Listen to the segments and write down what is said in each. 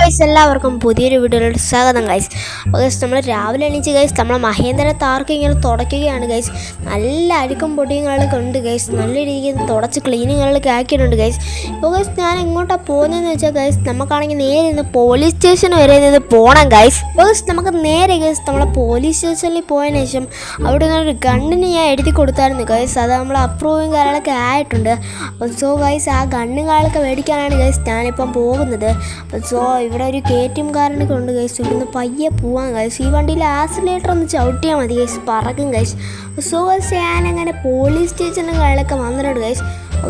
Guys എല്ലാവർക്കും പുതിയൊരു വീഡിയോയിലോട്ട് സ്വാഗതം ഗൈസ്. അപ്പോൾ ഗൈസ് നമ്മൾ രാവിലെ എണീച്ച് ഗൈസ് നമ്മളെ മഹേന്ദ്ര താർക്ക് ഇങ്ങനെ തുടയ്ക്കുകയാണ് ഗൈസ്. നല്ല അഴുക്കും പൊടിയങ്ങളൊക്കെ ഉണ്ട് ഗൈസ്. നല്ല രീതിയിൽ തുടച്ച് ക്ലീനിങ്ങുകളൊക്കെ ആക്കിയിട്ടുണ്ട് ഗൈസ്. ഇപ്പോൾ ഗൈസ് ഞാൻ എങ്ങോട്ടാണ് പോകുന്നതെന്ന് വെച്ചാൽ ഗൈസ് നമുക്കാണെങ്കിൽ നേരെ ഇന്ന് പോലീസ് സ്റ്റേഷൻ വരെ നിന്ന് പോകണം ഗൈസ്. അപ്പോൾ ഗൈസ് നമുക്ക് നേരെ ഗൈസ് നമ്മളെ പോലീസ് സ്റ്റേഷനിൽ പോയതിനു ശേഷം അവിടെ നിന്നൊരു ഗണ്ണിന് ഞാൻ എഴുതി കൊടുത്തായിരുന്നു ഗൈസ്. അത് നമ്മൾ അപ്രൂവും കാര്യങ്ങളൊക്കെ ആയിട്ടുണ്ട്. അപ്പോൾ സോ ഗൈസ് ആ ഗണ്ണുകളൊക്കെ മേടിക്കാനാണ് ഗൈസ് ഞാനിപ്പം പോകുന്നത്. അപ്പോൾ സോ ഇവിടെ ഒരു KTM കാരനൊക്കെ ഉണ്ട് ഗൈസ്. ഇവിടുന്ന് പയ്യെ പോവാൻ ഗൈസ്. ഈ വണ്ടിയിൽ ആക്സിലേറ്റർ ഒന്ന് ചവിട്ടിയാൽ മതി ഗൈസ്, പറക്കും ഗൈസ്. സോ ഗൈസ് ഞാനങ്ങനെ പോലീസ് സ്റ്റേഷനും കാര്യങ്ങളൊക്കെ വന്നിട്ടുണ്ട് ഗൈസ്.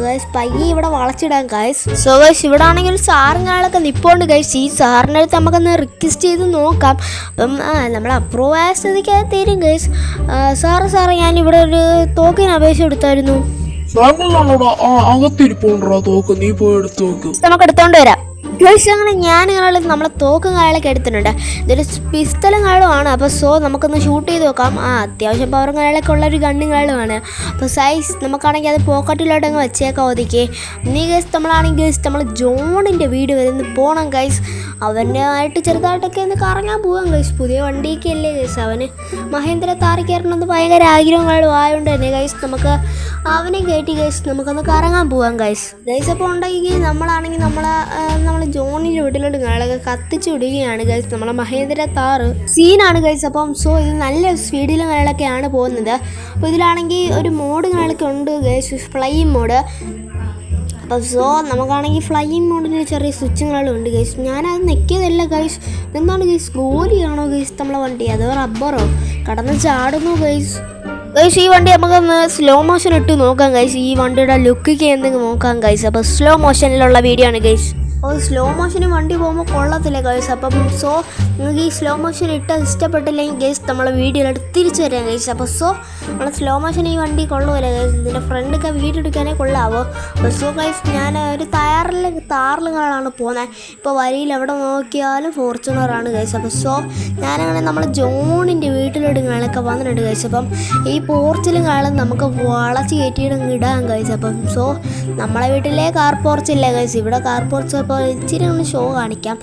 ഗൈസ് പയ്യെ ഇവിടെ വളച്ചിടാം ഗൈസ്. സോ ഗൈസ് ഇവിടെ ആണെങ്കിൽ ഒരു സാറിനാളൊക്കെ നിൽപ്പുണ്ട് ഗൈസ്. ഈ സാറിൻ്റെ അടുത്ത് നമുക്കൊന്ന് റിക്വസ്റ്റ് ചെയ്ത് നോക്കാം. അപ്പം നമ്മൾ അപ്രൂവ് ആയ സ്ഥിതിക്ക് അത് തരും ഗൈസ്. സാറ് ഞാനിവിടെ ഒരു തോക്കിന് അപേക്ഷ കൊടുത്തായിരുന്നു. അകത്തിരിപ്പുണ്ടോ തോക്ക്? നീ പോയി എടുത്ത് നോക്ക്. നമുക്ക് എടുത്തോണ്ട് വരാം ഗൈസ്. അങ്ങനെ ഞാനുകളിൽ നമ്മളെ തോക്കും കാലൊക്കെ എടുത്തിട്ടുണ്ട്. ഇതൊരു പിസ്റ്റലും കാളുമാണ്. അപ്പോൾ സോ നമുക്കൊന്ന് ഷൂട്ട് ചെയ്ത് നോക്കാം. അത്യാവശ്യം പവറും കാലൊക്കെ ഉള്ളൊരു ഗണ്ണും കാളുമാണ്. അപ്പോൾ സൈസ് നമുക്കാണെങ്കിൽ അത് പോക്കറ്റിലോട്ട് അങ്ങ് വെച്ചേക്കാം ഒതുക്കി. ഇനി ഗൈസ് നമ്മളാണെങ്കിൽ ഗൈസ് നമ്മൾ ജോണിൻ്റെ വീട് വരെ ഒന്ന് പോകണം ഗൈസ്. അവനായിട്ട് ചെറുതായിട്ടൊക്കെ ഒന്ന് കറങ്ങാൻ പോകാം ഗൈസ്. പുതിയ വണ്ടിയൊക്കെ അല്ലേ ഗൈസ്. അവന് മഹേന്ദ്ര താർ കയറണമെന്ന് ഭയങ്കര ആഗ്രഹങ്ങളും ആയതുകൊണ്ട് തന്നെ ഗൈസ് നമുക്ക് അവനെ കയറ്റി ഗൈസ് നമുക്കൊന്ന് കറങ്ങാൻ പോകാം ഗൈസ്. ഗൈസ് അപ്പോൾ ഉണ്ടെങ്കിൽ നമ്മളാണെങ്കിൽ നമ്മൾ ജോണിൻ്റെ വീട്ടിലോട്ട് കാളൊക്കെ കത്തിച്ച് വിടുകയാണ് ഗൈസ്. നമ്മളെ മഹേന്ദ്ര താർ സീനാണ് ഗൈസ്. അപ്പം സോ ഇത് നല്ല സ്പീഡിലും കാളൊക്കെയാണ് പോകുന്നത്. അപ്പോൾ ഇതിലാണെങ്കിൽ ഒരു മോഡ് കാളൊക്കെ ഉണ്ട് ഗൈസ്, ഫ്ലൈയിങ് മോഡ്. അപ്പോൾ സോ നമുക്കാണെങ്കിൽ ഫ്ലൈയിങ് മോഡിന് ചെറിയ സ്വിച്ചുകളും ഉണ്ട് ഗൈസ്. ഞാനത് നെക്കിയതല്ല ഗൈസ്. എന്താണ് ഗൈസ്, ഗോലിയാണോ ഗൈസ് നമ്മളെ വണ്ടി, അതോ റബ്ബറോ കടന്ന് ചാടുന്നു ഗൈസ്. ഗൈസ് ഈ വണ്ടി നമുക്കൊന്ന് സ്ലോ മോഷൻ ഇട്ട് നോക്കാം ഗൈസ്. ഈ വണ്ടിയുടെ ലുക്കൊക്കെ എന്തെങ്കിലും നോക്കാം ഗൈസ്. അപ്പോൾ സ്ലോ മോഷനിലുള്ള വീഡിയോ ആണ് ഗൈസ്. അപ്പോൾ സ്ലോ മോഷന് വണ്ടി പോകുമ്പോൾ കൊള്ളത്തില്ല ഗൈസ്. അപ്പം സോ നിങ്ങൾക്ക് ഈ സ്ലോ മോഷൻ ഇട്ട് ഇഷ്ടപ്പെട്ടില്ലെങ്കിൽ ഗൈസ് നമ്മളെ വീഡിയോയിലോട്ട് തിരിച്ചു വരാം ഗൈസ്. അപ്പോൾ സോ നമ്മൾ സ്ലോ മോഷൻ ഈ വണ്ടി കൊള്ളുമല്ലോ ഗൈസ്. ഇതിൻ്റെ ഫ്രണ്ടൊക്കെ വീഡിയോ എടുക്കാനേ കൊള്ളാവോ. അപ്പോൾ സോ ഗൈസ് ഞാൻ ഒരു താറിലുകളാണ് പോകുന്നത്. ഇപ്പോൾ വരിയിൽ എവിടെ നോക്കിയാലും ഫോർച്യൂണറാണ് ഗൈസ്. അപ്പോൾ സോ ഞാനങ്ങനെ നമ്മൾ ജോണിൻ്റെ വീട്ടിലിടുങ്ങളൊക്കെ വന്നിട്ടുണ്ട് ഗൈസ്. അപ്പം ഈ പോർച്ചിലും കാളും നമുക്ക് വളച്ച് കയറ്റിയിടങ്ങ് ഇടാൻ ഗൈസ്. അപ്പം സോ നമ്മളെ വീട്ടിലെ കാർ പോർച്ചില്ല ഗൈസ്. ഇവിടെ കാർ പോർച്ച് അപ്പോൾ ഇച്ചിരി ഒന്ന് ഷോ കാണിക്കാം.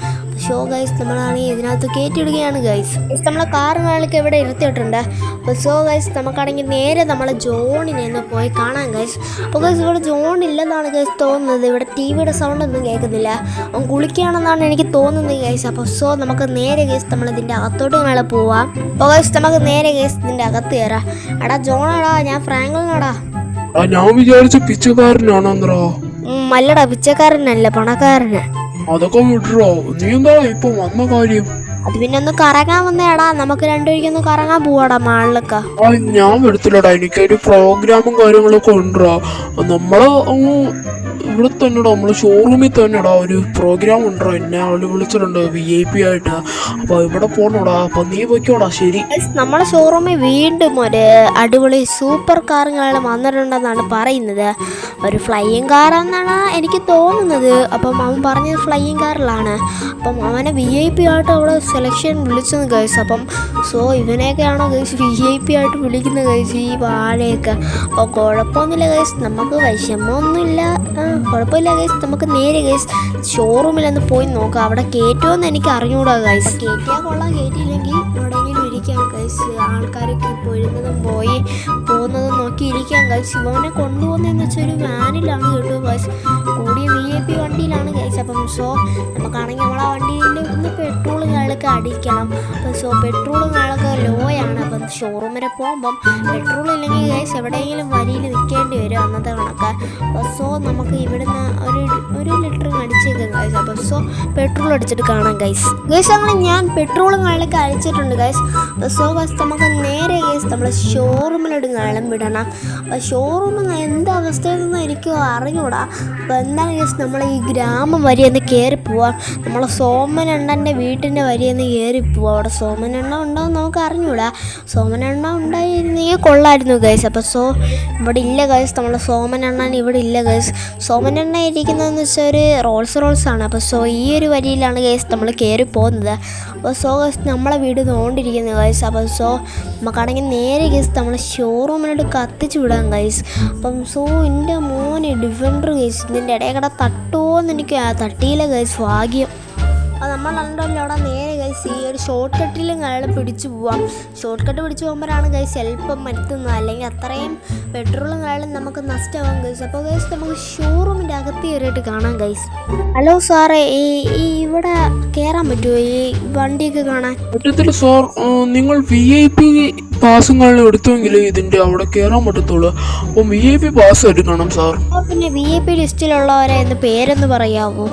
ഷോ ഗൈസ് നമ്മളാണെങ്കിൽ ഇതിനകത്ത് കയറ്റിയിടുകയാണ് ഗൈസ്. നമ്മളെ കാറുകളൊക്കെ ഇവിടെ ഇരുത്തിയിട്ടുണ്ട്. അപ്പോൾ സോ ഗൈസ് നമുക്കാണെങ്കിൽ നേരെ നമ്മളെ ജോണിനെ ഒന്ന് പോയി കാണാം ഗൈസ്. അപ്പോൾ ഗൈസ് ഇവിടെ ജോൺ ഇല്ലെന്നാണ് ഗൈസ് തോന്നുന്നത്. ഇവിടെ TVയുടെ സൗണ്ട് ഒന്നും കേൾക്കുന്നില്ല. അവൻ കുളിക്കുകയാണെന്നാണ് എനിക്ക് തോന്നുന്നത് ഗൈസ്. അപ്പോൾ സോ നമുക്ക് നേരെ ഗൈസ് നമ്മളിതിൻ്റെ അകത്തോട്ട് നാളെ പോവാം. അപ്പോൾ ഗൈസ് നമുക്ക് നേരെ ഗൈസ് ഇതിൻ്റെ അകത്ത് കയറാം. എടാ ജോണാടാ, ഞാൻ ഫ്രാങ്ക്ലിനാടാ. ഞാൻ വിചാരിച്ച പിച്ചക്കാരനാണോ? അല്ലടാ, പിച്ചക്കാരനല്ല, പണക്കാരന്. അതൊക്കെ വിട്ടോ. നീ എന്താ ഇപ്പൊ വന്ന കാര്യം? അത് പിന്നെ ഒന്ന് കറങ്ങാൻ വന്നേടാ. നമുക്ക് രണ്ടുപേർക്കൊന്ന് കറങ്ങാൻ പോവാടാ മാളിലൊക്കെ. ഞാൻ വരത്തില്ലടാ, എനിക്കൊരു പ്രോഗ്രാമും കാര്യങ്ങളൊക്കെ ഉണ്ടോ. നമ്മള് ഇവിടെ തന്നെടാ, നമ്മള് ഷോറൂമിൽ തന്നെടാ ഒരു പ്രോഗ്രാം ഉണ്ടോ. എന്നെ അവള് വിളിച്ചിട്ടുണ്ട് VIP ആയിട്ട്. അപ്പൊ ഇവിടെ പോണോടാ. അപ്പൊ നീ പോയിക്കോടാ. ശരി. നമ്മളെ ഷോറൂമിൽ വീണ്ടും ഒരു അടിപൊളി സൂപ്പർ കാറുകൾ വന്നിട്ടുണ്ടെന്നാണ് പറയുന്നത്. ഒരു ഫ്ലൈയിങ് കാറാണെന്നാണ് എനിക്ക് തോന്നുന്നത്. അപ്പം അവൻ പറഞ്ഞത് ഫ്ലൈയിങ് കാറിലാണ്. അപ്പം അവനെ VIP ആയിട്ട് അവിടെ സെലക്ഷൻ വിളിച്ചത് ഗൈസ്. അപ്പം സോ ഇവനെയൊക്കെയാണോ ഗൈസ് VIP ആയിട്ട് വിളിക്കുന്നത് ഗൈസ്, ഈ വാഴയൊക്കെ. അപ്പോൾ കുഴപ്പമൊന്നുമില്ല ഗൈസ്, നമുക്ക് വിഷമമൊന്നുമില്ല, കുഴപ്പമില്ല ഗൈസ്. നമുക്ക് നേരെ ഗൈസ് ഷോറൂമിലൊന്ന് പോയി നോക്കാം. അവിടെ കയറ്റുമെന്ന് എനിക്ക് അറിഞ്ഞുകൂടാ ഗൈസ്. കയറ്റിയാൽ കൊള്ളാം, കയറ്റിയില്ലെങ്കിൽ എവിടെയെങ്കിലും ഇരിക്കാം ഗൈസ്. ആൾക്കാരൊക്കെ ഇപ്പോൾ ഇരുന്നതും പോകുന്നതും നോക്കി ഇരിക്കാം ഗൈസ്. ഇവനെ കൊണ്ടുപോകുന്നതെന്ന് വെച്ചാൽ ഒരു വാനിലാണ് കേട്ടോ ഗൈസ്, കൂടിയ VIP വണ്ടിയിലാണ് ഗൈസ്. അപ്പം സോ നമുക്കാണെങ്കിൽ നമ്മളെ വണ്ടിയിൽ ഒന്ന് പെട്രോളും കാളൊക്കെ അടിക്കണം. അപ്പം സോ പെട്രോളും കാളൊക്കെ ലോയാണ്. അപ്പം ഷോറൂം വരെ പോകുമ്പം പെട്രോൾ ഇല്ലെങ്കിൽ ഗൈസ് എവിടെയെങ്കിലും വരിയിൽ നിൽക്കേണ്ടി വരും അന്നത്തെ കണക്ക്. അപ്പോൾ സോ നമുക്ക് ഇവിടുന്ന് ഒരു ലിറ്റർ അടിച്ചേക്കാം ഗൈസ്. അപ്പം സോ പെട്രോൾ അടിച്ചിട്ട് കാണാം ഗൈസ്. അങ്ങനെ ഞാൻ പെട്രോളും കാളൊക്കെ അടിച്ചിട്ടുണ്ട് ഗൈസ്. അപ്പോൾ സോ ഗൈസ് നമുക്ക് നേരെ ഗൈസ് നമ്മൾ ഷോറൂമിലോട്ട് കാളം വിടണം. അപ്പോൾ ഷോറൂമിൽ എന്താ അവസ്ഥയെന്ന് എനിക്ക് അറിഞ്ഞൂടാ. അപ്പോൾ എന്താണ് ഗൈസ് നമ്മൾ ഈ ഗ്രാമം വരെയൊന്ന് കയറി പോവാം. നമ്മളെ സോമനണ്ണൻ്റെ വീട്ടിൻ്റെ വരെയൊന്ന് കയറി പോവാം. അവിടെ സോമനെണ്ണ ഉണ്ടോ എന്ന് നമുക്ക് അറിഞ്ഞൂടാ. സോമനെണ്ണ ഉണ്ടായിരുന്നെങ്കിൽ കൊള്ളായിരുന്നു ഗൈസ്. അപ്പോൾ സോ ഇവിടെ ഇല്ല ഗൈസ്, നമ്മളെ സോമനെണ്ണൻ ഇവിടെ ഇല്ല ഗൈസ്. സോമനെണ്ണ ഇരിക്കുന്നതെന്ന് വെച്ചാൽ ഒരു റോൾസാണ്. അപ്പോൾ സോ ഈ ഒരു വരിയിലാണ് ഗൈസ് നമ്മൾ കയറി പോകുന്നത്. അപ്പോൾ സോ ഗൈസ് നമ്മളെ വീട് തോണ്ടിരിക്കുന്നത് ഗൈസ്. അപ്പോൾ സോ നമുക്കാണെങ്കിൽ നേരെ ഗൈസ് നമ്മൾ ഷോറൂമിലോട്ട് കത്തിച്ച് വിടാം ഗൈസ്. അപ്പം സോ എൻ്റെ മോന് ഡിഫൻഡർ ഗൈസ് ഇതിൻ്റെ ഇടയിൽ തട്ടുമോയെന്ന് എനിക്ക് തട്ടിയില്ല ഗൈസ്, ഭാഗ്യം. അപ്പോൾ നമ്മൾ രണ്ടുമല്ലോ അവിടെ നേരെ ഗൈസ് ഈ ഒരു ഷോർട്ട് കട്ടിലും അയാൾ പിടിച്ചു പോവാം. ഷോർട്ട് കട്ട് പിടിച്ചു പോകുമ്പോഴാണ് ഗൈസ് എളുപ്പം എത്തുന്നത്, അല്ലെങ്കിൽ അത്രയും പെട്രോളും അയാളും നമുക്ക് നഷ്ടമാകും ഗൈസ്. അപ്പോൾ ഗൈസ് നമുക്ക് ഷോറൂമിൻ്റെ അകത്ത് കയറിയിട്ട് കാണാം ഗൈസ്. ഹലോ സാറേ, ഈ ഇവിടെ കയറാൻ പറ്റുമോ ഈ വണ്ടിയൊക്കെ കാണാൻ? പറ്റത്തില്ല സാർ, നിങ്ങൾ VIP പാസുകളും എടുത്തുവെങ്കിൽ ഇതിൻ്റെ അവിടെ കയറാൻ പറ്റത്തുള്ളൂ. അപ്പം VIP പാസ് എടുക്കണം സാർ. അപ്പോൾ പിന്നെ VIP ലിസ്റ്റിലുള്ളവരെ എന്ന് പേരൊന്ന് പറയാമോ?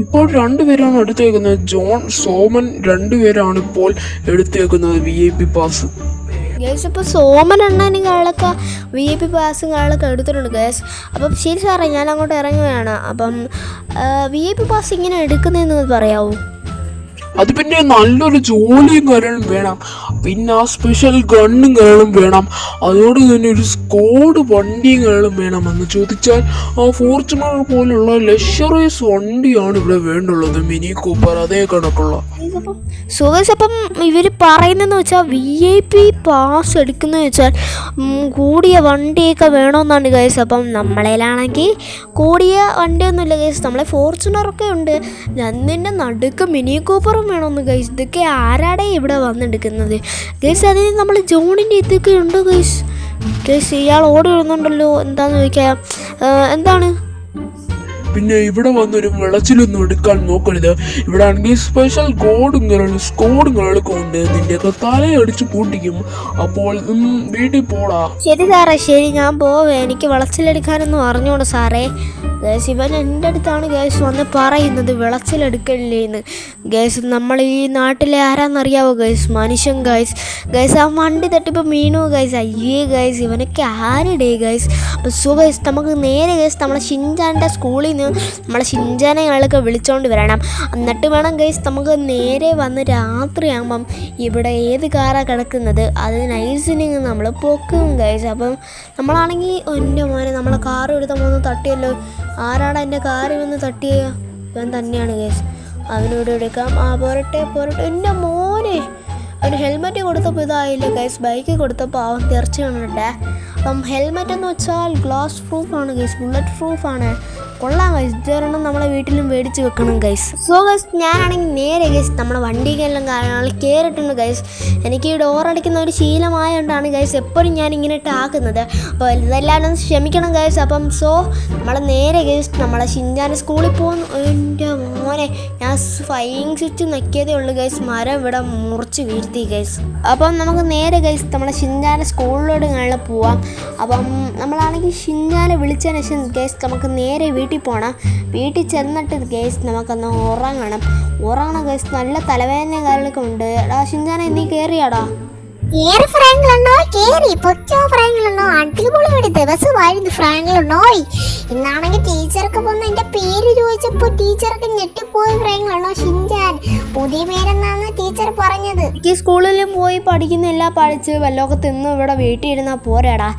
ഇപ്പോൾ 2 പേരാണ് എടുത്തേക്കുന്നത്. ജോൺ, സോമൻ 2 പേരാണ് ഇപ്പോൾ എടുത്തേക്കുന്നത് VIP പാസ്. ഗേസ് ഇപ്പോൾ സോമൻ എണ്ണാനും അയാളൊക്കെ VIP പാസും അയാളൊക്കെ എടുത്തിട്ടുണ്ട് ഗേസ്. അപ്പം ശരി സാറേ, ഞാൻ അങ്ങോട്ട് ഇറങ്ങുകയാണ്. അപ്പം VIP പാസ് ഇങ്ങനെ എടുക്കുന്നതെന്ന് പറയാമോ? അത് പിന്നെ നല്ലൊരു ജോലിയും കാര്യങ്ങളും വേണം, പിന്നെ ആ സ്പെഷ്യൽ ഗണ്ണും കാര്യങ്ങളും വേണം, അതോടെ തന്നെ ഒരു സ്ക്വാഡ് വണ്ടിയും കാര്യങ്ങളും വേണം. എന്ന് ചോദിച്ചാൽ ആ ഫോർച്യൂണർ പോലുള്ള ലക്ഷറീസ് വണ്ടിയാണ് ഇവിടെ വേണ്ടുള്ളത്, മിനി കൂപ്പർ അതേ കണക്കുള്ള. സുഖേഷ്, അപ്പം ഇവർ പറയുന്നതെന്ന് വെച്ചാൽ VIP പാസ് എടുക്കുന്നത് വെച്ചാൽ കൂടിയ വണ്ടിയൊക്കെ വേണമെന്നാണ് ഗൈസ്. അപ്പം നമ്മളേലാണെങ്കിൽ കൂടിയ വണ്ടിയൊന്നുമില്ല ഗൈസ്, നമ്മളെ ഫോർച്യൂണറൊക്കെ ഉണ്ട്, അതിൻ്റെ നടുക്ക് മിനി കൂപ്പറും വേണമെന്ന് ഗൈസ്. ഇതൊക്കെ ആരാടെ ഇവിടെ വന്നെടുക്കുന്നത് ഗൈസ്? അതിന് നമ്മൾ ജോണിൻ്റെ ഇതൊക്കെ ഉണ്ടോ ഗൈസ്? ഗൈസ് ഇയാൾ ഓടി വരുന്നുണ്ടല്ലോ, എന്താണെന്ന് ചോദിക്കാം. എന്താണ്? പിന്നെ ഇവിടെ വന്നൊരു വിളച്ചിലൊന്നും എടുക്കാൻ നോക്കരുത്. ഇവിടെ ആണെങ്കിൽ സ്പെഷ്യൽ സ്കോഡും സ്കോഡുകളൊക്കെ ഉണ്ട്, നിന്റെയൊക്കെ തലയടിച്ച് പൂട്ടിക്കും. അപ്പോൾ വീട്ടിൽ പോടാ. ശരി സാറേ, ശരി, ഞാൻ പോവേ. എനിക്ക് വിളച്ചിലെടുക്കാനൊന്നും അറിഞ്ഞോളൂ സാറേ. ഗേസ് ഇവൻ എൻ്റെ അടുത്താണ് ഗേസ് വന്ന് പറയുന്നത് വിളച്ചിലെടുക്കല്ലേന്ന്. ഗേസ് നമ്മൾ ഈ നാട്ടിലെ ആരാന്നറിയാവോ ഗേസ്? മനുഷ്യൻ ഗേസ്. ഗേസ് ആ വണ്ടി തട്ടിപ്പോൾ വീണു ഗേസ്. അയ്യേ ഗേസ്, ഇവനൊക്കെ ആരുടെ ഗേസ്? അപ്പോൾ ഗേസ് നമുക്ക് നേരെ ഗേസ് നമ്മളെ ഷിൻചാൻ്റെ സ്കൂളിൽ നിന്ന് നമ്മളെ ഷിൻചാനെ ആളൊക്കെ വിളിച്ചുകൊണ്ട് വരണം. എന്നിട്ട് വേണം ഗേസ് നമുക്ക് നേരെ വന്ന് രാത്രിയാകുമ്പം ഇവിടെ ഏത് കാറാണ് കിടക്കുന്നത് അത് നൈസിന് നമ്മൾ പൊക്കും ഗേസ്. അപ്പം നമ്മളാണെങ്കിൽ എൻ്റെ മോനെ നമ്മളെ കാർ എടുത്ത മൂന്ന് തട്ടിയല്ലോ. ആരാണ് എൻ്റെ കാറിൽ വന്ന് തട്ടിയ? ഇവൻ തന്നെയാണ് ഗേസ്. അവനോട് എടുക്കാം. പോരട്ടെ എൻ്റെ മോനെ. അവന് ഹെൽമെറ്റ് കൊടുത്തപ്പോൾ ഇതായില്ല ഗൈസ്, ബൈക്ക് കൊടുത്തപ്പോൾ അവൻ തെറിച്ച് കാണണ്ടേ. അപ്പം ഹെൽമെറ്റ് എന്ന് വെച്ചാൽ ഗ്ലാസ് പ്രൂഫാണ് ഗൈസ്, ബുള്ളറ്റ് പ്രൂഫാണ്. കൊള്ളാം ഗൈസ്, ഇതൊരെണ്ണം നമ്മളെ വീട്ടിലും മേടിച്ച് വെക്കണം ഗൈസ്. സോ ഗൈസ് ഞാനാണെങ്കിൽ നേരെ ഗൈസ് നമ്മളെ വണ്ടിക്കെല്ലാം കാര്യങ്ങൾ കയറിയിട്ടുണ്ട് ഗൈസ്. എനിക്ക് ഈ ഡോറടിക്കുന്ന ഒരു ശീലമായതുകൊണ്ടാണ് ഗൈസ് എപ്പോഴും ഞാൻ ഇങ്ങനെ ഇട്ടാക്കുന്നത്. അപ്പോൾ ഇതെല്ലാം ക്ഷമിക്കണം ഗൈസ്. അപ്പം സോ നമ്മൾ നേരെ ഗൈസ് നമ്മളെ ഷിൻചാൻ്റെ സ്കൂളിൽ പോകുന്നു. എൻ്റെ മോനെ, ഞാൻ ഫൈങ് സ്വിച്ച് നക്കിയതേ ഉള്ളൂ ഗൈസ്, മരം ഇവിടെ മുറിച്ച് വീഴ്ത്തി ഗൈസ്. അപ്പം നമുക്ക് നേരെ ഗൈസ് നമ്മളെ ഷിൻചാൻ്റെ സ്കൂളിലോട്ട് കാണാൻ പോവാം. അപ്പം നമ്മളാണെങ്കിൽ ഷിൻചാനെ വിളിച്ചതിന് ശേഷം ഗൈസ് നമുക്ക് നേരെ വീട്ടിൽ പോകണം. വീട്ടിൽ ചെന്നിട്ട് ഗൈസ് നമുക്കൊന്ന് ഉറങ്ങണം ഗൈസ്. നല്ല തലവേദന കാര്യങ്ങളൊക്കെ ഉണ്ട്. എടാ ഷിൻചാനെ, നീ കയറിയാടാ? അടിപൊളി ദിവസമായിരുന്നു ഫ്രാങ്ക്ലിനോ. ഇന്നാണെങ്കിൽ ടീച്ചർക്ക് വന്ന് എന്റെ പേര് ചോദിച്ചപ്പോ ടീച്ചർക്ക് ഞെട്ടിപ്പോയി. ഫ്രാങ്ക്ലിനോ ഷിൻചാൻ പുതിയ പേരെന്നാണ് ടീച്ചർ പറഞ്ഞത്. എനിക്ക് സ്കൂളിലും പോയി പഠിക്കുന്നില്ല, പഠിച്ച് വല്ലതൊക്കെ തിന്ന് ഇവിടെ വീട്ടിൽ ഇരുന്നാൽ പോരാടാ.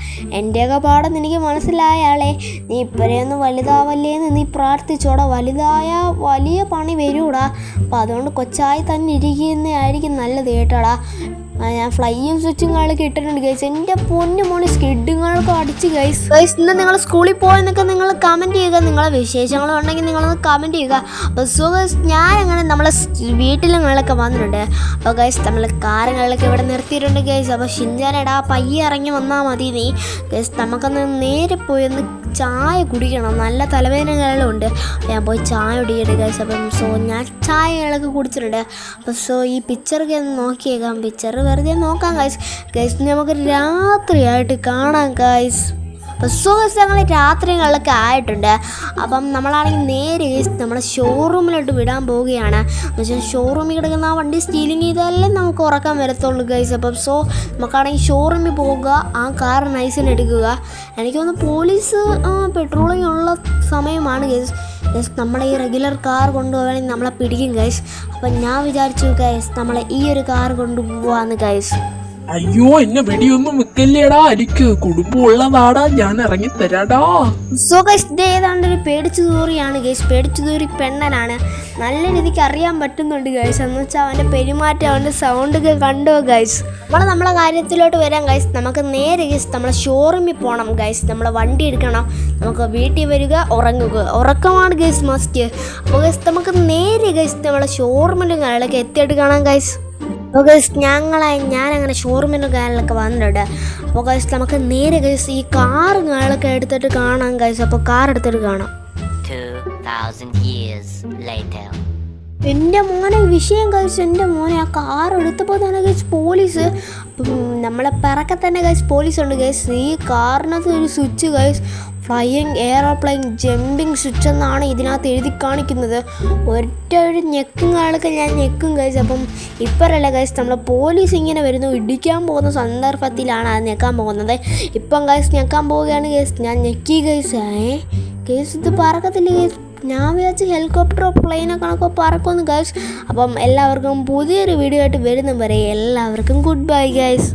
എൻ്റെയൊക്കെ പാടം എനിക്ക് മനസ്സിലായാളെ. നീ ഇപ്പോഴൊന്നും വലുതാവല്ലേന്ന് നീ പ്രാർത്ഥിച്ചോടാ. വലുതായ വലിയ പണി വരൂടാ. അപ്പം അതുകൊണ്ട് കൊച്ചായി തന്നെ ഇരിക്കുന്നതായിരിക്കും നല്ലത് കേട്ടോടാ. ഞാൻ ഫ്ലൈയും സ്വിച്ചും കാളൊക്കെ ഇട്ടിട്ടുണ്ട് ഗൈസ്. എൻ്റെ പൊന്നു മോനെ സ്കിഡുകളൊക്കെ അടിച്ച് ഗൈസ്. ഇന്ന് നിങ്ങൾ സ്കൂളിൽ പോയെന്നൊക്കെ നിങ്ങൾ കമൻറ്റ് ചെയ്യുക. നിങ്ങളെ വിശേഷങ്ങളും ഉണ്ടെങ്കിൽ നിങ്ങളൊന്ന് കമൻറ്റ് ചെയ്യുക. അപ്പോൾ സോ ഗൈസ് ഞാനങ്ങനെ നമ്മളെ വീട്ടിലങ്ങളൊക്കെ വന്നിട്ടുണ്ട്. അപ്പോൾ ഗൈസ് നമ്മൾ കാറുകളിലൊക്കെ ഇവിടെ നിർത്തിയിട്ടുണ്ട് ഗൈസ്. അപ്പോൾ ഷിൻചാനെടാ പയ്യെ ഇറങ്ങി വന്നാൽ മതി നീ ഗൈസ്. നമുക്കൊന്ന് നേരെ പോയി ഒന്ന് ചായ കുടിക്കണം. നല്ല തലവേദനകളുണ്ട്. ഞാൻ പോയി ചായ കുടിക്കട്ടെ ഗൈസ്. അപ്പം സോ ഞാൻ ചായകളൊക്കെ കുടിച്ചിട്ടുണ്ട്. അപ്പോൾ സോ ഈ പിക്ചറൊക്കെ ഒന്ന് നോക്കിയേക്കാം. പിക്ചർ വെറുതെ നോക്കാം ഗൈസ്. നമുക്ക് രാത്രിയായിട്ട് കാണാം ഗൈസ്. അപ്പോൾ സോ ഗൈസ് ഞങ്ങൾ രാത്രികളിലൊക്കെ ആയിട്ടുണ്ട്. അപ്പം നമ്മളാണെങ്കിൽ നേരെ നമ്മളെ ഷോറൂമിലോട്ട് വിടാൻ പോവുകയാണ്. എന്ന് വെച്ചാൽ ഷോറൂമിൽ കിടക്കുന്ന ആ വണ്ടി സ്റ്റീലിങ് ചെയ്താലേ നമുക്ക് ഉറക്കാൻ വരത്തുള്ളൂ ഗൈസ്. അപ്പം സോ നമുക്കാണെങ്കിൽ ഷോറൂമിൽ പോവുക, ആ കാർ നൈസിന് എടുക്കുക. എനിക്ക് തോന്നുന്നു പോലീസ് പെട്രോളിങ് ഉള്ള സമയമാണ് ഗൈസ്. നമ്മളെ ഈ റെഗുലർ കാർ കൊണ്ടുപോകണമെങ്കിൽ നമ്മളെ പിടിക്കും ഗൈസ്. അപ്പം ഞാൻ വിചാരിച്ചു ഗൈസ് നമ്മളെ ഈ ഒരു കാർ കൊണ്ടുപോകാമെന്ന് ഗൈസ്. അയ്യോ എന്നെ വെടിയൊന്നും വെക്കല്ലേടാ, എനിക്ക് കുടുംബമുള്ള നാടാ, ഞാൻ ഇറങ്ങി തരാടാ. സോ ഗൈസ് ഇത് ഏതാണ്ട് ഒരു പേടിച്ചു തൂറിയാണ് ഗൈസ്. പേടിച്ചു തൂറി പെണ്ണനാണ്. നല്ല രീതിക്ക് അറിയാൻ പറ്റുന്നുണ്ട് ഗൈസ്. എന്ന് വെച്ചാൽ അവൻ്റെ പെരുമാറ്റം, അവൻ്റെ സൗണ്ടൊക്കെ കണ്ടോ ഗൈസ്. നമ്മളെ കാര്യത്തിലോട്ട് വരാം ഗൈസ്. നമുക്ക് നേരെ ഗൈസ് നമ്മളെ ഷോറൂമിൽ പോകണം ഗൈസ്. നമ്മളെ വണ്ടി എടുക്കണം, നമുക്ക് വീട്ടിൽ വരിക, ഉറക്കമാണ് ഗൈസ് മസ്റ്റ്. അപ്പോൾ ഗൈസ് നമുക്ക് നേരെ ഗൈസ് നമ്മളെ ഷോറൂമിലും കാര്യങ്ങളൊക്കെ എത്തിയിട്ട് കാണാം ഗൈസ്. അപ്പോൾ ഗൈസ് ഞാനങ്ങനെ ഷോറൂമിൻ്റെ കാര്യങ്ങളൊക്കെ വന്നിട്ടുണ്ട്. അപ്പോൾ ഗൈസ് നമുക്ക് നേരെ ഗൈസ് ഈ കാറും കാര്യങ്ങളൊക്കെ എടുത്തിട്ട് കാണാം ഗൈസ്. അപ്പോൾ കാർ എടുത്തിട്ട് കാണാം. 2000 years later. എൻ്റെ മോനെ വിഷയം കഴിച്ച്, എൻ്റെ മോനെ ആ കാർ എടുത്തപ്പോൾ തന്നെ ഗൈസ് പോലീസ്, നമ്മളെ പിറക്കെ തന്നെ ഗൈസ് പോലീസ് ഉണ്ട് ഗൈസ്. ഈ കാറിനകത്ത് ഒരു switch guys, flying aeroplane jumping switch എന്നാണ് ഇതിനകത്ത് എഴുതി കാണിക്കുന്നത്. ഒറ്റ ഒരു ഞെക്കും കാലൊക്കെ ഞാൻ ഞെക്കും ഗൈസ്. അപ്പം ഇപ്പോഴല്ല ഗൈസ് നമ്മളെ പോലീസ് ഇങ്ങനെ വരുന്നു, ഇടിക്കാൻ പോകുന്ന സന്ദർഭത്തിലാണ് അത് ഞെക്കാൻ പോകുന്നത്. ഇപ്പം ഗൈസ് ഞെക്കാൻ പോവുകയാണ് ഗൈസ്. ഞാൻ ഞെക്കി ഗൈസ്. ഗൈസ് ഇത് പറക്കത്തില്ല ഗൈസ്. ഞാൻ വിചാരിച്ച് ഹെലികോപ്റ്ററോ പ്ലെയിനോ കണക്കോ പറക്കുമെന്ന് ഗൈസ്. അപ്പം എല്ലാവർക്കും പുതിയൊരു വീഡിയോ ആയിട്ട് വരുന്ന വരെ എല്ലാവർക്കും ഗുഡ് ബൈ ഗൈസ്.